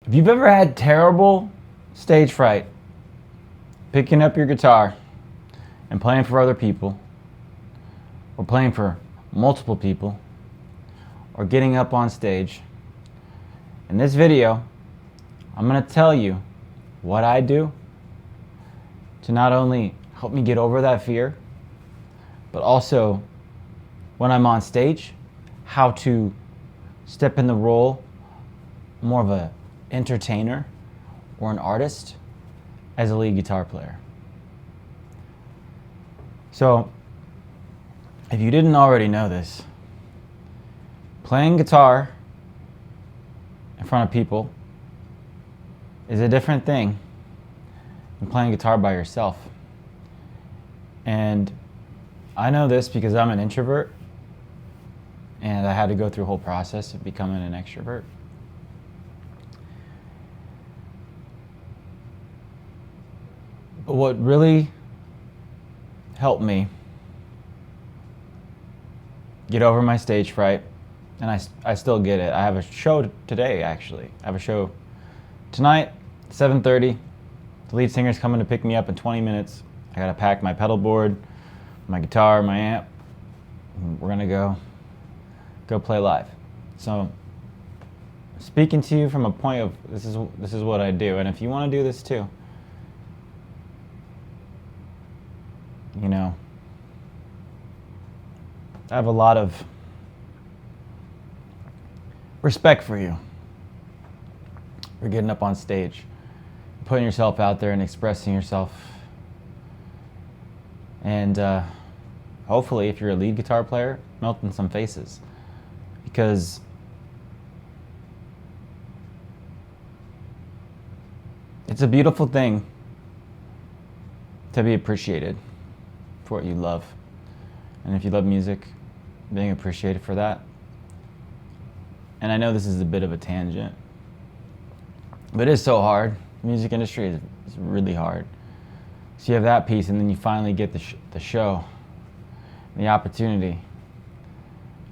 If you've ever had terrible stage fright, picking up your guitar and playing for other people, or playing for multiple people, or getting up on stage, in this video, I'm going to tell you what I do to not only help me get over that fear, but also when I'm on stage, how to step in the role more of a entertainer or an artist as a lead guitar player. So, if you didn't already know this, playing guitar in front of people is a different thing than playing guitar by yourself. And I know this because I'm an introvert and I had to go through a whole process of becoming an extrovert. But what really helped me get over my stage fright, and I still get it. I have a show today, actually. I have a show tonight, 7:30. The lead singer's coming to pick me up in 20 minutes. I gotta pack my pedal board, my guitar, my amp. We're gonna go play live. So, speaking to you from a point of this is what I do, and if you want to do this too, you know, I have a lot of respect for you for getting up on stage, putting yourself out there and expressing yourself. And hopefully, if you're a lead guitar player, melting some faces. Because it's a beautiful thing to be appreciated for what you love. And if you love music, being appreciated for that. And I know this is a bit of a tangent, but it is so hard. The music industry is really hard. So you have that piece, and then you finally get the show, the opportunity,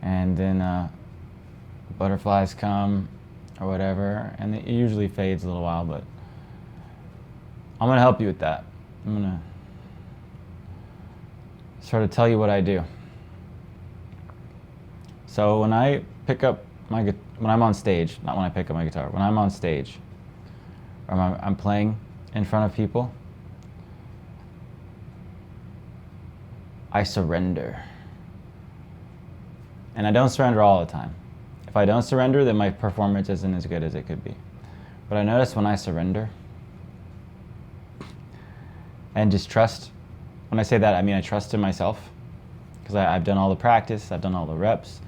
and then butterflies come or whatever, and it usually fades a little while, but I'm going to help you with that. I'm going to sort of tell you what I do. So when I pick up when I'm on stage, not when I pick up my guitar, when I'm on stage, or I'm playing in front of people, I surrender. And I don't surrender all the time. If I don't surrender, then my performance isn't as good as it could be. But I notice when I surrender and just trust, when I say that, I mean I trust in myself, because I've done all the practice, I've done all the reps.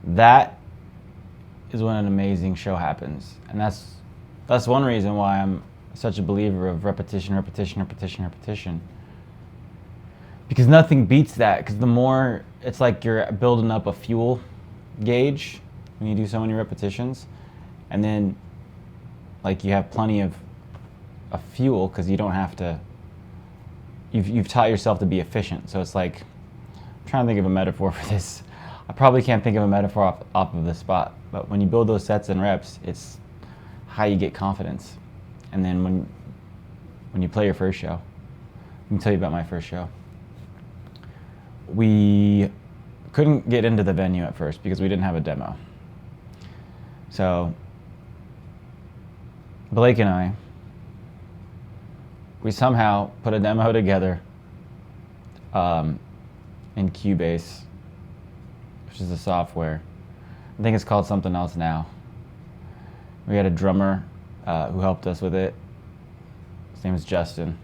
That is when an amazing show happens. And that's one reason why I'm such a believer of repetition, repetition, repetition, repetition. Because nothing beats that, because the more, it's like you're building up a fuel gauge when you do so many repetitions, and then like you have plenty of fuel because you don't have to, you've taught yourself to be efficient. So it's like, I'm trying to think of a metaphor for this. I probably can't think of a metaphor off of the spot, but when you build those sets and reps, it's how you get confidence. And then when you play your first show, I can tell you about my first show. We couldn't get into the venue at first because we didn't have a demo. So Blake and I, we somehow put a demo together in Cubase, which is a software. I think it's called something else now. We had a drummer who helped us with it. His name is Justin.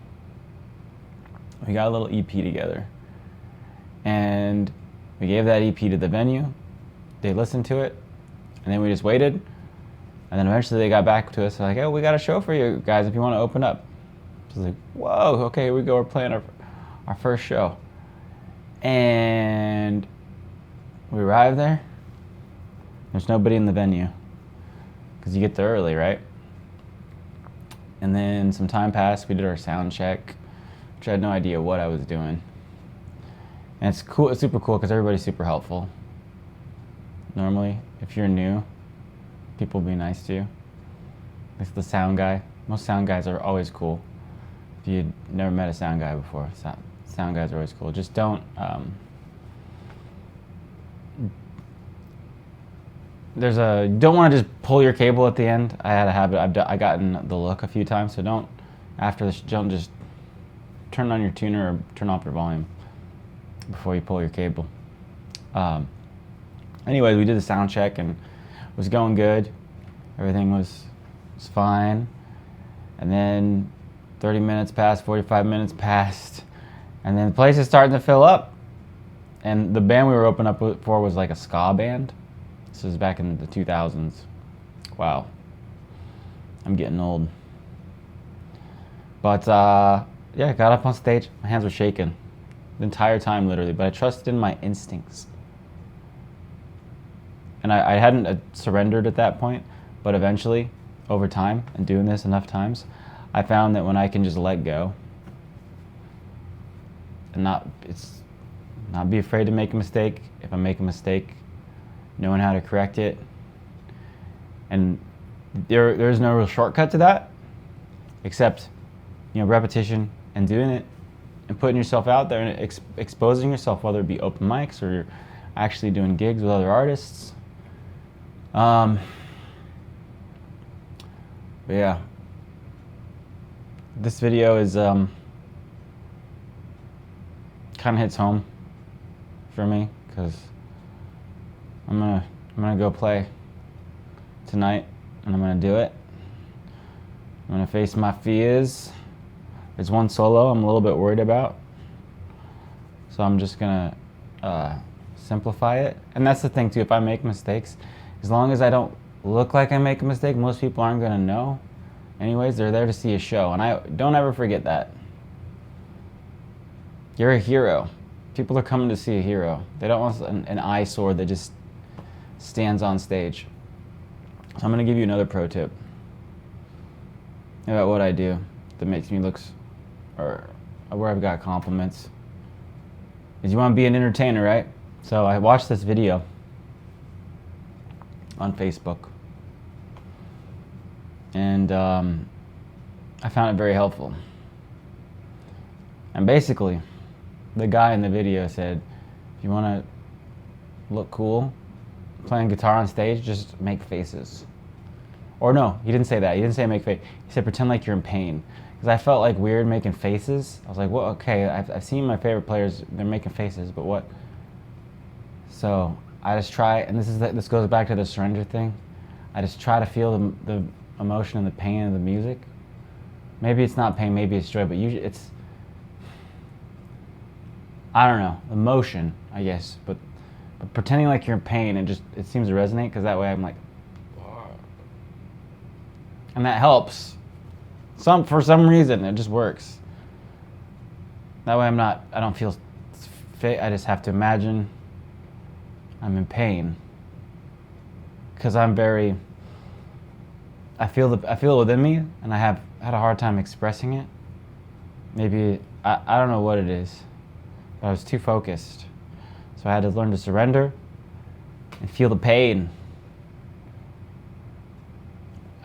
We got a little EP together. And we gave that EP to the venue. They listened to it. And then we just waited. And then eventually they got back to us. They're like, oh, we got a show for you guys if you want to open up. So I was like, whoa, okay, here we go. We're playing our first show. And we arrived there. There's nobody in the venue. Because you get there early, right? And then some time passed. We did our sound check, which I had no idea what I was doing. And it's cool. It's super cool because everybody's super helpful. Normally, if you're new, people will be nice to you. It's the sound guy. Most sound guys are always cool. If you'd never met a sound guy before, sound guys are always cool. Just don't. Don't want to just pull your cable at the end. I had a habit. I gotten the look a few times, so don't. After this, don't just turn on your tuner or turn off your volume before you pull your cable. Anyways, we did the sound check and it was going good. Everything was fine. And then 30 minutes passed, 45 minutes passed, and then the place is starting to fill up. And the band we were opening up for was like a ska band. This was back in the 2000s. Wow. I'm getting old. But yeah, I got up on stage. My hands were shaking the entire time, literally, but I trusted in my instincts. And I hadn't surrendered at that point, but eventually, over time, and doing this enough times, I found that when I can just let go and not be afraid to make a mistake. If I make a mistake, knowing how to correct it. And there's no real shortcut to that, except repetition and doing it and putting yourself out there and exposing yourself, whether it be open mics or you're actually doing gigs with other artists. But yeah, this video is kind of hits home for me because I'm gonna go play tonight and I'm gonna do it. I'm gonna face my fears. There's one solo I'm a little bit worried about, so I'm just gonna simplify it. And that's the thing too, if I make mistakes, as long as I don't look like I make a mistake, most people aren't gonna know. Anyways, they're there to see a show, and I don't ever forget that. You're a hero. People are coming to see a hero. They don't want an eyesore that just stands on stage. So I'm gonna give you another pro tip about what I do that makes me look, or where I've got compliments, is you want to be an entertainer, right? So I watched this video on Facebook, and I found it very helpful. And basically, the guy in the video said, if you want to look cool playing guitar on stage, just make faces. Or no, he didn't say that. He didn't say make face. He said pretend like you're in pain. Because I felt like weird making faces. I was like, well, okay, I've seen my favorite players, they're making faces, but what? So I just try, and this goes back to the surrender thing. I just try to feel the emotion and the pain of the music. Maybe it's not pain, maybe it's joy, but usually it's, I don't know, emotion, I guess. But pretending like you're in pain, and it seems to resonate, because that way I'm like, and that helps. For some reason, it just works. That way I don't feel fit. I just have to imagine I'm in pain. Because I feel it within me, and I have had a hard time expressing it. Maybe, I don't know what it is, but I was too focused. So I had to learn to surrender and feel the pain.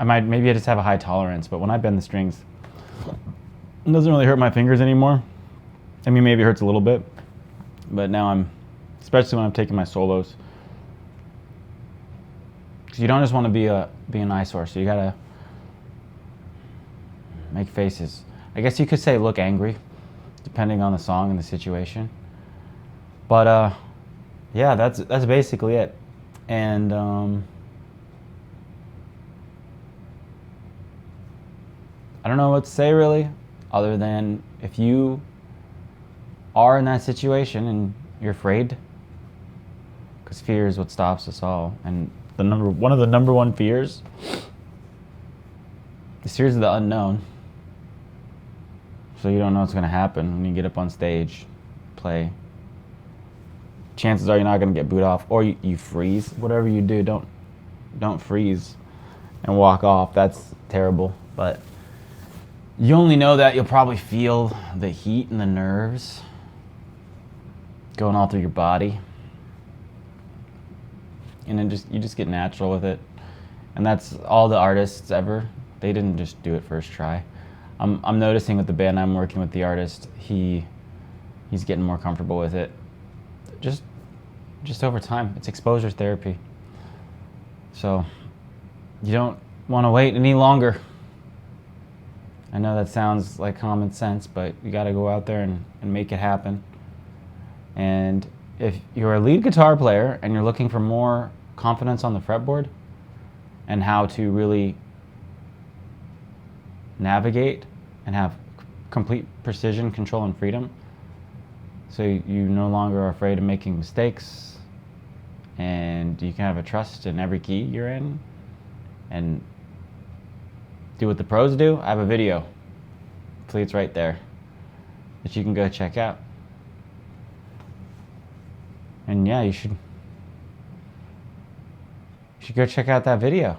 Maybe I just have a high tolerance, but when I bend the strings, it doesn't really hurt my fingers anymore. I mean, maybe it hurts a little bit, but now especially when I'm taking my solos, because you don't just want to be an eyesore, so you gotta make faces. I guess you could say look angry, depending on the song and the situation. But yeah, that's basically it. And I don't know what to say really, other than if you are in that situation and you're afraid, because fear is what stops us all, and one of the number one fears is fears of the unknown. So you don't know what's going to happen when you get up on stage, play. Chances are you're not going to get booed off, or you freeze. Whatever you do, don't freeze and walk off. That's terrible, but you only know that you'll probably feel the heat and the nerves going all through your body. And then you just get natural with it. And that's all the artists ever They didn't just do it first try. I'm noticing with the band I'm working with, the artist, he's getting more comfortable with it. Just over time. It's exposure therapy. So you don't want to wait any longer. I know that sounds like common sense, but you got to go out there and make it happen. And if you're a lead guitar player and you're looking for more confidence on the fretboard and how to really navigate and have complete precision, control, and freedom, so you no longer are afraid of making mistakes, and you can have a trust in every key you're in and do what the pros do, I have a video. Hopefully it's right there that you can go check out. And yeah, you should go check out that video.